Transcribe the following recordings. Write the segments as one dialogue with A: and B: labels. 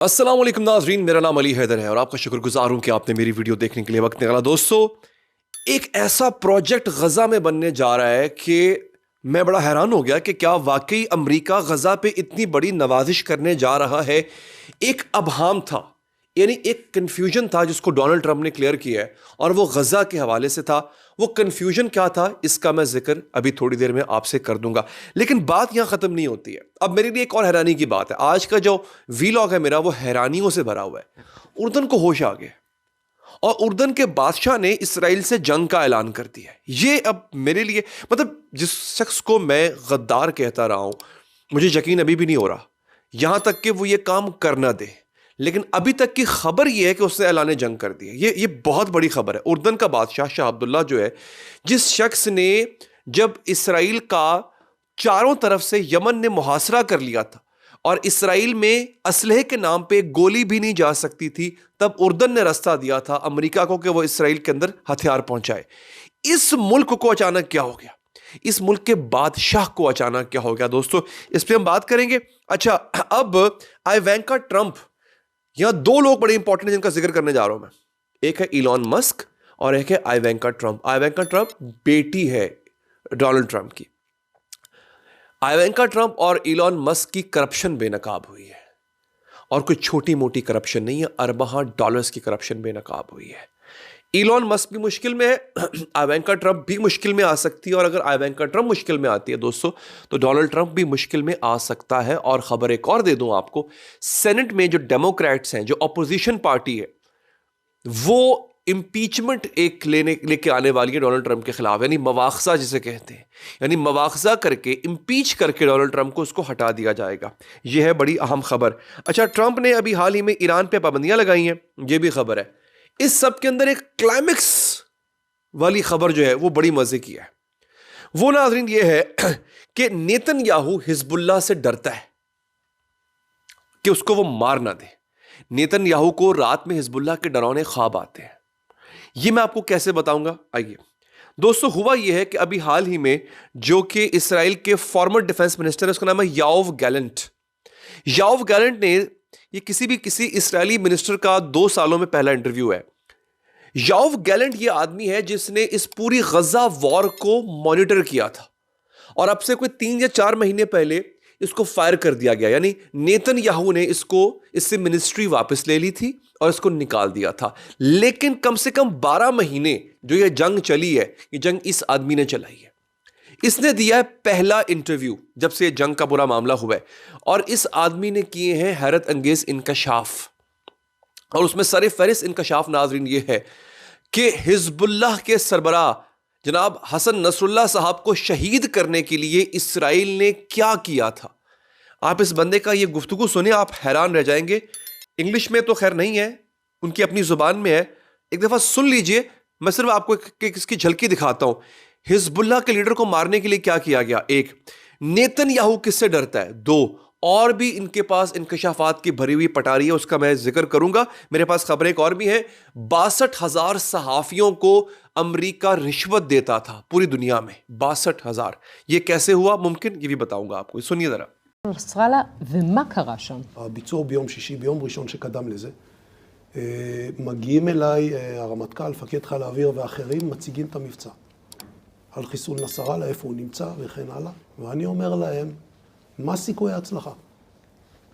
A: अस्सलाम वालेकुम नाजरीन, मेरा नाम अली हैदर है और आपका शुक्रगुजार हूं कि आपने मेरी वीडियो देखने के लिए वक्त निकाला। दोस्तों, एक ऐसा प्रोजेक्ट गजा में बनने जा रहा है कि मैं बड़ा हैरान हो गया कि क्या वाकई अमेरिका गजा पे इतनी बड़ी नवाजिश करने जा रहा है। एक अबहाम था, यानी एक कन्फ्यूजन था जिसको डोनाल्ड ट्रंप ने क्लियर किया है और वो गजा के हवाले से था। वो कन्फ्यूजन क्या था इसका मैं जिक्र अभी थोड़ी देर में आपसे कर दूंगा, लेकिन बात यहां खत्म नहीं होती है। अब मेरे लिए एक और हैरानी की बात है, आज का जो वीलॉग है मेरा वो हैरानियों से भरा हुआ है। उर्दन को होश आ गया और उर्दन के बादशाह ने इसराइल से जंग का ऐलान कर दिया। ये अब मेरे लिए, मतलब जिस शख्स को मैं गद्दार कहता रहा हूं, मुझे यकीन अभी भी नहीं हो रहा यहां तक कि वो ये काम कर ना दे। लेकिन अभी तक की खबर यह है कि उसने ऐलान जंग कर दिया। ये बहुत बड़ी खबर है। उर्दन का बादशाह शाह अब्दुल्ला जो है, जिस शख्स ने जब इसराइल का चारों तरफ से यमन ने मुहासरा कर लिया था और इसराइल में असलहे के नाम पे गोली भी नहीं जा सकती थी, तब उर्दन ने रास्ता दिया था अमेरिका को कि वो इसराइल के अंदर हथियार पहुंचाए। इस मुल्क को अचानक क्या हो गया, इस मुल्क के बादशाह को अचानक क्या हो गया दोस्तों, इस पर हम बात करेंगे। अच्छा, अब इवांका ट्रंप, यहां दो लोग बड़े इंपॉर्टेंट हैं जिनका जिक्र करने जा रहा हूं मैं। एक है इलॉन मस्क और एक है इवांका ट्रंप। इवांका ट्रंप बेटी है डोनाल्ड ट्रंप की। इवांका ट्रंप और इलॉन मस्क की करप्शन बेनकाब हुई है और कोई छोटी मोटी करप्शन नहीं है, अरबों डॉलर्स की करप्शन बेनकाब हुई है। इलॉन मस्क भी मुश्किल में है, इवांका ट्रंप भी मुश्किल में आ सकती है और अगर इवांका ट्रंप मुश्किल में आती है दोस्तों, तो डोनाल्ड ट्रंप भी मुश्किल में आ सकता है। और खबर एक और दे दूं आपको, सेनेट में जो डेमोक्रेट्स हैं, जो अपोजिशन पार्टी है, वो इम्पीचमेंट एक लेके आने वाली है डोनाल्ड ट्रंप के खिलाफ, यानी मवाखजा जिसे कहते हैं, यानी मवाखजा करके इम्पीच करके डोनाल्ड ट्रंप को उसको हटा दिया जाएगा। यह है बड़ी अहम खबर। अच्छा, ट्रंप ने अभी हाल ही में ईरान पे पाबंदियां लगाई हैं, यह भी खबर है। इस सब के अंदर एक क्लाइमेक्स वाली खबर जो है वो बड़ी मजे की है। वो नाज़रीन ये है कि नेतन्याहू हिजबुल्लाह से डरता है कि उसको वो मार ना दे। नेतन्याहू को रात में हिजबुल्लाह के डरावने ख्वाब आते हैं। ये मैं आपको कैसे बताऊंगा, आइए दोस्तों। हुआ यह है कि अभी हाल ही में जो कि इसराइल के फॉर्मर डिफेंस मिनिस्टर है, उसका नाम है योआव गैलेंट। योआव गैलेंट ने, ये किसी इसराइली मिनिस्टर का 2 सालों में पहला इंटरव्यू है। योआव गैलेंट ये आदमी है जिसने इस पूरी गजा वॉर को मॉनिटर किया था और अब से कोई 3 या 4 महीने पहले इसको फायर कर दिया गया, यानी नेतन्याहू ने इससे मिनिस्ट्री वापस ले ली थी और इसको निकाल दिया था। लेकिन कम से कम 12 महीने जो ये जंग चली है, ये जंग इस आदमी ने चलाई है। इसने दिया है पहला इंटरव्यू जब से जंग का बुरा मामला हुआ है और इस आदमी ने किए हैं हैरत अंगेज इंकशाफ। और उसमें सरे फहरिस्त इंकशाफ नाजरीन ये है कि हिजबुल्लाह के सरबराह जनाब हसन नसरुल्लाह साहब को शहीद करने के लिए इसराइल ने क्या किया था। आप इस बंदे का ये गुफ्तगू सुने, आप हैरान रह जाएंगे। इंग्लिश में तो खैर नहीं है, उनकी अपनी जुबान में है, एक दफा सुन लीजिए। मैं सिर्फ आपको इसकी झलकी दिखाता हूं। हिजबुल्लाह के लीडर को मारने के लिए क्या किया गया। 1, नेतन्याहू किससे डरता है। 2, और भी इनके पास इंकशाफात की भरी हुई पटारी है, उसका मैं जिक्र करूंगा। मेरे पास खबरें एक और भी हैं। 62,000 सहाफियों को अमेरिका रिश्वत देता था पूरी दुनिया में, 62,000। ये कैसे हुआ मुमकिन, ये भी बताऊंगा आपको, सुनिए जरा।
B: נסראללה, ומה קרה שם?
C: הביצוע ביום שישי, ביום ראשון שקדם לזה, מגיעים אליי הרמטכ"ל, מפקד חיל האוויר ואחרים, מציגים את המבצע. על חיסול נסראללה, איפה הוא נמצא וכן הלאה. ואני אומר להם, מה סיכוי ההצלחה?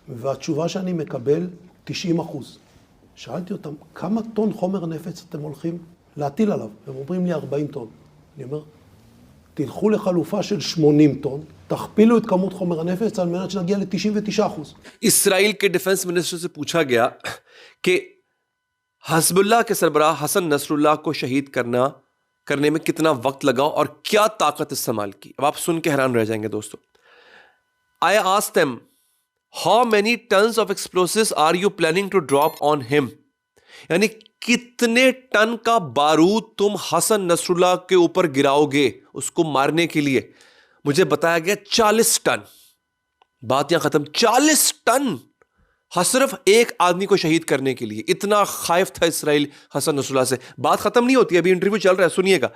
C: והתשובה שאני מקבל, 90%. שאלתי אותם, כמה טון חומר נפץ אתם הולכים להטיל עליו? הם אומרים לי 40 טון. אני אומר, תלכו לחלופה של 80 טון, תכפילו את כמות חומר הנפץ על מנת שנגיע ל-99%.
A: इसराइल के डिफेंस मिनिस्टर से पूछा गया कि हिजबुल्लाह के सरबराह हसन नसरुल्लाह को शहीद करने में कितना वक्त लगा और क्या ताकत इस्तेमाल की। अब आप सुन के हैरान रह जाएंगे दोस्तों। I asked them, how many tons of explosives are you planning to drop on him? यानी कितने टन का बारूद तुम हसन नसरुल्लाह के ऊपर गिराओगे उसको मारने के लिए। मुझे बताया गया 40 टन। बात यहां खत्म। 40 टन सिर्फ एक आदमी को शहीद करने के लिए। इतना खाइफ था इसराइल हसन नसरुल्लाह से। बात खत्म नहीं होती, अभी इंटरव्यू चल रहा है, सुनिएगा।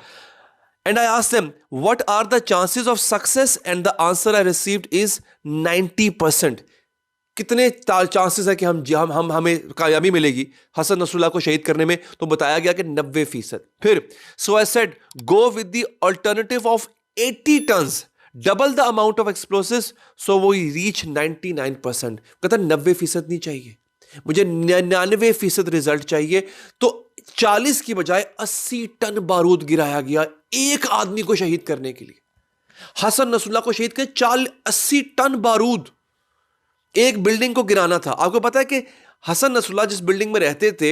A: And I asked them, what are the chances of success? And the answer I received is 90%. कितने चांसेस है कि हमें कामयाबी मिलेगी हसन नसरुल्लाह को शहीद करने में, तो बताया गया कि 90%। फिर so I said go with the alternative of 80 tons, double the amount of explosives, so वो रीच 99%। कहता 90% नहीं चाहिए मुझे, 99% रिजल्ट चाहिए। तो 40 की बजाय 80 टन बारूद गिराया गया एक आदमी को शहीद करने के लिए। हसन नसरुल्लाह को शहीद कर 80 टन बारूद एक बिल्डिंग को गिराना था। आपको पता है कि हसन नसरुल्लाह जिस बिल्डिंग में रहते थे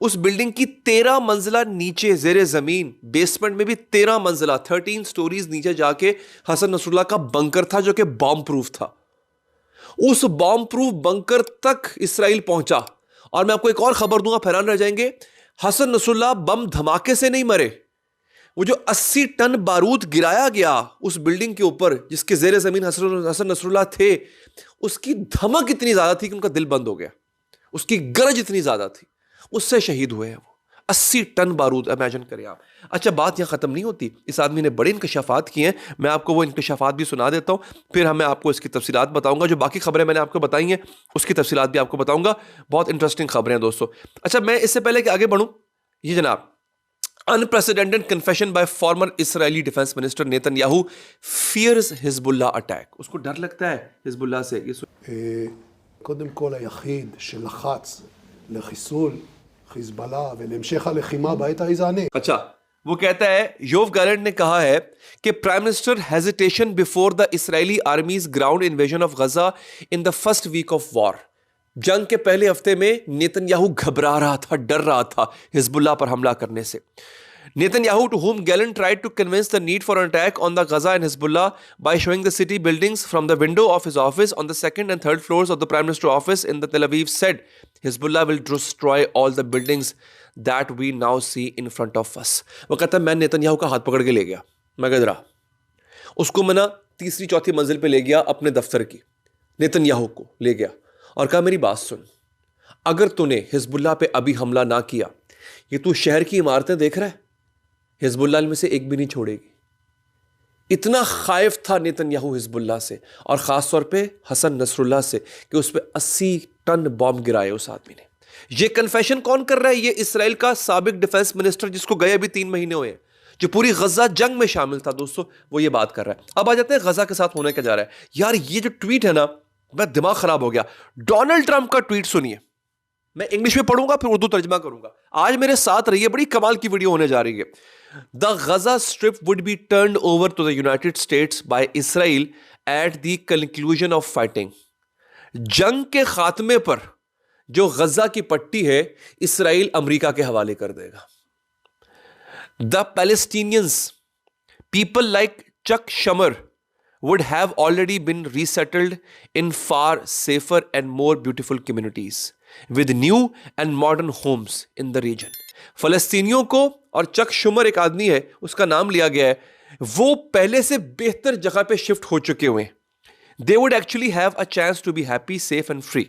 A: उस बिल्डिंग की 13 मंजिला नीचे जेरे जमीन, बेसमेंट में भी 13 मंजिला, 13 स्टोरीज नीचे जाके हसन नसरुल्लाह का बंकर था जो कि बॉम्ब प्रूफ था। उस बॉम्ब प्रूफ बंकर तक इसराइल पहुंचा। और मैं आपको एक और खबर दूंगा, हैरान रह जाएंगे, हसन नसरुल्लाह बम धमाके से नहीं मरे। वो जो 80 टन बारूद गिराया गया उस बिल्डिंग के ऊपर जिसके जेरे जमीन हसन नसरुल्लाह थे, उसकी धमक इतनी ज्यादा थी कि उनका दिल बंद हो गया, उसकी गरज इतनी ज्यादा थी, उससे शहीद हुए हैं वो। 80 टन बारूद, इमेजिन करें आप। अच्छा, बात यहां खत्म नहीं होती, इस आदमी ने बड़े इंकशाफात किए हैं। मैं आपको वो इंकशाफात भी सुना देता हूं, फिर मैं आपको इसकी तफसीलात बताऊंगा। जो बाकी खबरें मैंने आपको बताई हैं उसकी तफसीलात भी आपको बताऊंगा। बहुत इंटरेस्टिंग खबरें हैं दोस्तों। अच्छा, मैं इससे पहले कि आगे बढ़ूं, ये जनाब, unprecedented confession by former Israeli defence minister Netanyahu fears Hezbollah attack. उसको डर लगता है हिजबुल्लाह से।
C: קודם כל היחיד שלחץ לחיסול חיזבאללה ולהמשך הלחימה בעת ההיא זה אני.
A: अच्छा, वो कहता है, योव गैलेंट ने कहा है कि prime minister hesitation before the Israeli army's ground invasion of Gaza in the first week of war. जंग के पहले हफ्ते में नेतन्याहू घबरा रहा था, डर रहा था हिजबुल्लाह पर हमला करने से। Netanyahu, to whom Gallant tried to convince the need for an attack on the Gaza and Hezbollah by showing the city buildings from the window of his office on the second and third floors of the Prime Minister's office in the Tel Aviv, said Hezbollah will destroy all the buildings that we now see in front of us. वो कहता है मैं Netanyahu का हाथ पकड़ के ले गया, मैं गदरा, उसको मना तीसरी चौथी मंजिल पे ले गया अपने दफ्तर की, नेतन्याहू को ले गया और कहा मेरी बात सुन, अगर तूने हिजबुल्लाह पे अभी हमला ना किया, ये तू शहर की इमारतें देख रहा है, हिजबुल्लाह में से एक भी नहीं छोड़ेगी। इतना खाइफ था नेतन्याहू हिजबुल्लाह से और ख़ास तौर पे हसन नसरुल्लाह से कि उस पर 80 टन बॉम्ब गिराए उस आदमी ने। ये कन्फेशन कौन कर रहा है? ये इसराइल का साबिक डिफेंस मिनिस्टर जिसको गए अभी 3 महीने हुए हैं, जो पूरी गजा जंग में शामिल था दोस्तों, वो ये बात कर रहा है। अब आ जाते हैं गजा के साथ होने क्या जा रहा है। यार ये जो ट्वीट है ना, मैं दिमाग खराब हो गया। डोनाल्ड ट्रंप का ट्वीट सुनिए, मैं इंग्लिश में पढ़ूंगा फिर उर्दू तर्जमा करूंगा। आज मेरे साथ रहिए, बड़ी कमाल की वीडियो होने जा रही है। The Gaza Strip would be turned over to the United States by Israel at the conclusion of fighting. जंग के खात्मे पर जो गजा की पट्टी है इसराइल अमेरिका के हवाले कर देगा। The Palestinians, people like Chuck Schumer, would have already been resettled in far safer and more beautiful communities with new and modern homes in the region. फलस्तीनियों को, और चक शुमर एक आदमी है उसका नाम लिया गया है, वो पहले से बेहतर जगह पे शिफ्ट हो चुके हुए हैं। They would actually have a chance to be happy, safe and free.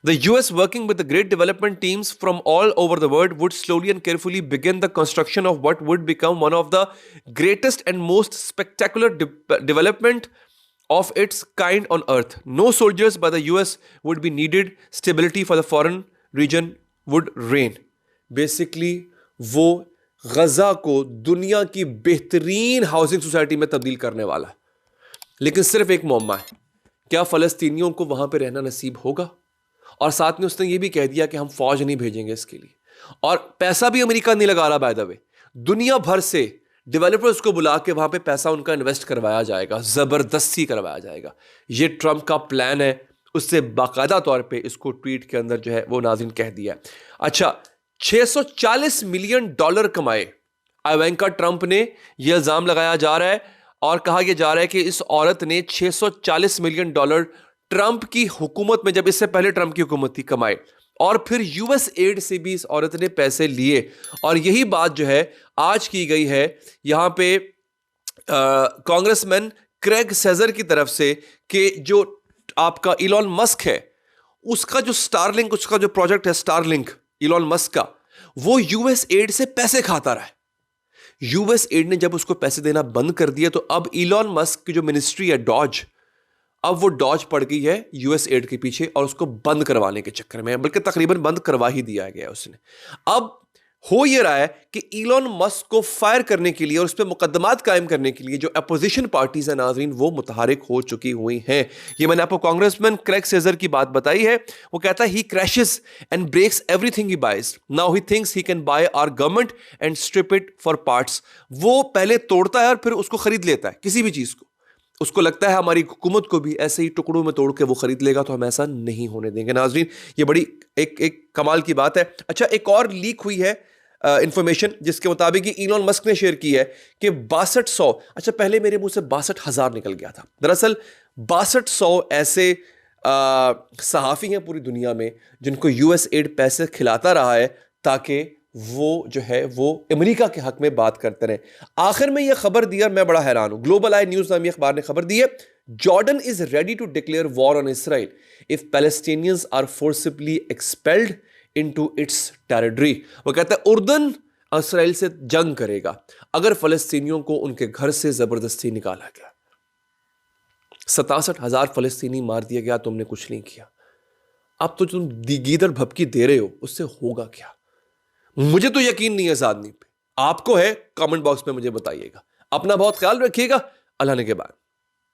A: The US, working with the great development teams from all over the world, would slowly and carefully begin the construction of what would become one of the greatest and most spectacular development of its kind on earth. No soldiers by the US would be needed. Stability for the foreign region would reign. Basically, वो गजा को दुनिया की बेहतरीन housing society में तब्दील करने वाला है। लेकिन सिर्फ एक मुअम्मा है, क्या फ़लस्तीनियों को वहाँ पे रहना नसीब होगा? और साथ में उसने ये भी कह दिया कि हम फौज नहीं भेजेंगे इसके लिए, और पैसा भी अमेरिका नहीं लगा रहा। बाय द वे, दुनिया भर से डेवलपर्स को बुला के वहाँ पे पैसा उनका इन्वेस्ट करवाया जाएगा, ज़बरदस्ती करवाया जाएगा। ये ट्रंप का प्लान है, उससे बाकायदा तौर पे इसको ट्वीट के अंदर जो है वो नाज़रीन कह दिया। अच्छा, $640 मिलियन कमाए इवांका ट्रंप ने, यह इल्ज़ाम लगाया जा रहा है और कहा यह जा रहा है कि इस औरत ने $640 मिलियन ट्रंप की हुकूमत में, जब इससे पहले ट्रंप की हुकूमत थी, कमाए। और फिर यूएस एड से भी इस औरत ने पैसे लिए। और यही बात जो है आज की गई है यहाँ पे कांग्रेसमैन क्रेग सेजर की तरफ से कि जो आपका इलॉन मस्क है, उसका जो स्टारलिंक, उसका जो प्रोजेक्ट है स्टारलिंक इलॉन मस्क का, वो यूएस एड से पैसे खाता रहा है। यूएस एड ने जब उसको पैसे देना बंद कर दिया तो अब इलॉन मस्क की जो मिनिस्ट्री है डॉज, अब वो डॉज पड़ गई है यूएस एड के पीछे और उसको बंद करवाने के चक्कर में, बल्कि तकरीबन बंद करवा ही दिया गया उसने। अब हो ये रहा है कि इलॉन मस्क को फायर करने के लिए और उस पर मुकदमात कायम करने के लिए जो अपोजिशन पार्टीज हैं नाज़रीन, वो मुतहरिक हो चुकी हुई हैं। ये मैंने आपको कांग्रेसमैन क्रेग सेजर की बात बताई है। वो कहता है he crashes and breaks everything he buys, now he thinks he can buy our government and strip it for parts. वो पहले तोड़ता है और फिर उसको खरीद लेता है, किसी भी चीज को। उसको लगता है हमारी हुकूमत को भी ऐसे ही टुकड़ों में तोड़ के वो खरीद लेगा, तो हम ऐसा नहीं होने देंगे। नाज़रीन, ये बड़ी एक कमाल की बात है। अच्छा, एक और लीक हुई है इंफॉर्मेशन जिसके मुताबिक इलॉन मस्क ने शेयर की है कि 6200, अच्छा पहले मेरे मुंह से 62,000 निकल गया था, दरअसल 6200 ऐसे सहाफ़ी हैं पूरी दुनिया में जिनको यूएस एड पैसे खिलाता रहा है ताकि वो जो है वो अमेरिका के हक में बात करते रहे। आखिर में यह खबर दिया, मैं बड़ा हैरान हूं, ग्लोबल आई न्यूज़ नामी अखबार ने खबर दी है, Jordan is ready to declare war on Israel if Palestinians are forcibly expelled into its territory. वो कहता है उर्दन इसराइल से जंग करेगा अगर फलस्तीनियों को उनके घर से जबरदस्ती निकाला गया। 67,000 फलस्तीनी मार दिया गया, तुमने कुछ नहीं किया। अब तो तुम गीदड़ भभकी दे रहे हो, उससे होगा क्या? मुझे तो यकीन नहीं है सादनी पे, आपको है? कमेंट बॉक्स में मुझे बताइएगा। अपना बहुत ख्याल रखिएगा। अल्लाह ने के बाद।